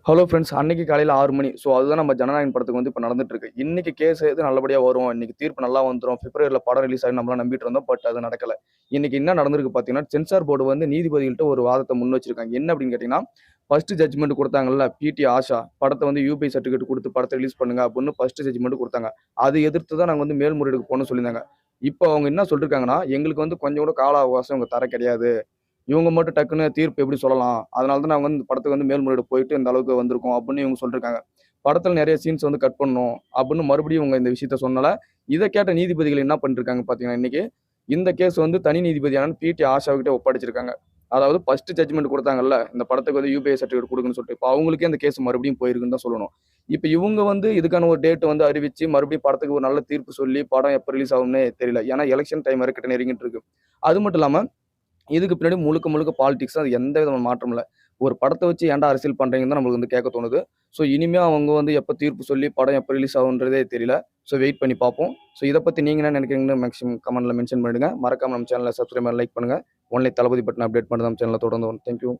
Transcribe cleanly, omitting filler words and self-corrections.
Hello friends. அன்னைக்கு காலையில 6 மணி. So அதுதான் நம்ம ஜனநாயகன் படத்துக்கு வந்து இப்ப நடந்துட்டு இருக்கு. இன்னைக்கு கேஸ் எது நல்லபடியா வரும். இன்னைக்கு தீர்ப்பு நல்லா வந்துரும். பிப்ரவரில படம் ரிலீஸ் ஆகும்னு நம்மலாம் நம்பிட்டு இருந்தோம். பட் அது நடக்கல. இன்னைக்கு என்ன நடந்திருக்கு பார்த்தீங்கன்னா, சென்சார் போர்டு வந்து நீதிபதிகள்ட்ட ஒரு வாதத்த முன் வச்சிருக்காங்க. என்ன அப்படின்னு கேட்டீங்கன்னா, ஃபர்ஸ்ட் ஜட்ஜ்மென்ட் குடுத்தாங்கல்ல, பிடி ஆஷா படத்த வந்து யுபிஐ சர்டிபிகேட் குடுத்து படத்த ரிலீஸ் பண்ணுங்க அப்படின்னு ஃபர்ஸ்ட் ஜட்ஜ்மென்ட் குடுத்தாங்க. அதை எதிர்த்து தான் நாங்க வந்து மேல்முறையீடுக்கு போனோம்னு சொல்லியிருந்தாங்க. இப்போ அவங்க என்ன சொல்லிருக்காங்கன்னா, எங்களுக்கு வந்து கொஞ்சம் கூட கால அவகாசம் இவங்க தர கிடையாது. இவங்க மட்டும் டக்குன்னு தீர்ப்பு எப்படி சொல்லலாம்? அதனால தான் நாங்க வந்து இந்த படத்துக்கு வந்து மேல்முறையீடு போயிட்டு இந்த அளவுக்கு வந்திருக்கோம் அப்படின்னு இவங்க சொல்லிருக்காங்க. படத்துல நெறைய சீன்ஸ் வந்து கட் பண்ணணும் அப்படின்னு மறுபடியும் இவங்க இந்த விஷயத்த சொன்னனால, இத கேட்ட நீதிபதிகள் என்ன பண்ணிருக்காங்க பார்த்தீங்கன்னா, இன்னைக்கு இந்த கேஸ் வந்து தனி நீதிபதியான பிடி ஆஷாவுக்கிட்ட ஒப்படைச்சிருக்காங்க. அதாவது ஃபர்ஸ்ட் ஜட்ஜ்மென்ட் குடுத்தாங்கல்ல, இந்த படத்துக்கு வந்து யுபிஐ சர்டிபிகேட் குடுங்கன்னு சொல்லிட்டு. இப்ப அவங்களுக்கே அந்த கேஸ் மறுபடியும் போயிருக்குன்னு தான் சொல்லணும். இப்ப இவங்க வந்து இதுக்கான ஒரு டேட் வந்து அறிவிச்சு, மறுபடியும் படத்துக்கு ஒரு நல்ல தீர்ப்பு சொல்லி, படம் எப்ப ரிலீஸ் ஆகும்னே தெரியல. ஏன்னா எலக்ஷன் டைம் வேற கிட்ட நெருங்கிட்டு இருக்கு. அது மட்டும் இல்லாம இதுக்கு பின்னாடி முழுக்க முழுக்க பாலிடிக்ஸ். அது எந்த விதமான மாற்றமும் இல்ல. ஒரு படத்த வச்சு ஏன்டா அரசியல் பண்றீங்கன்னு தான் நம்மளுக்கு வந்து கேட்க தோணுது. ஸோ இனிமே அவங்க வந்து எப்ப தீர்ப்பு சொல்லி படம் எப்ப ரிலீஸ் ஆகுன்றதே தெரியல. ஸோ வெயிட் பண்ணி பார்ப்போம். ஸோ இத பத்தி நீங்க என்ன நினைக்கிறீங்கன்னு மேக்ஸிமம் கமெண்ட்ல மென்ஷன் பண்ணிடுங்க. மறக்காம நம்ம சேனல சப்ஸ்கிரைப் லைக் பண்ணுங்க. ஒன்லி தளபதி பத்தின அப்டேட் மட்டும் நம்ம சேனல்ல தொடர்ந்து வரும். Thank you.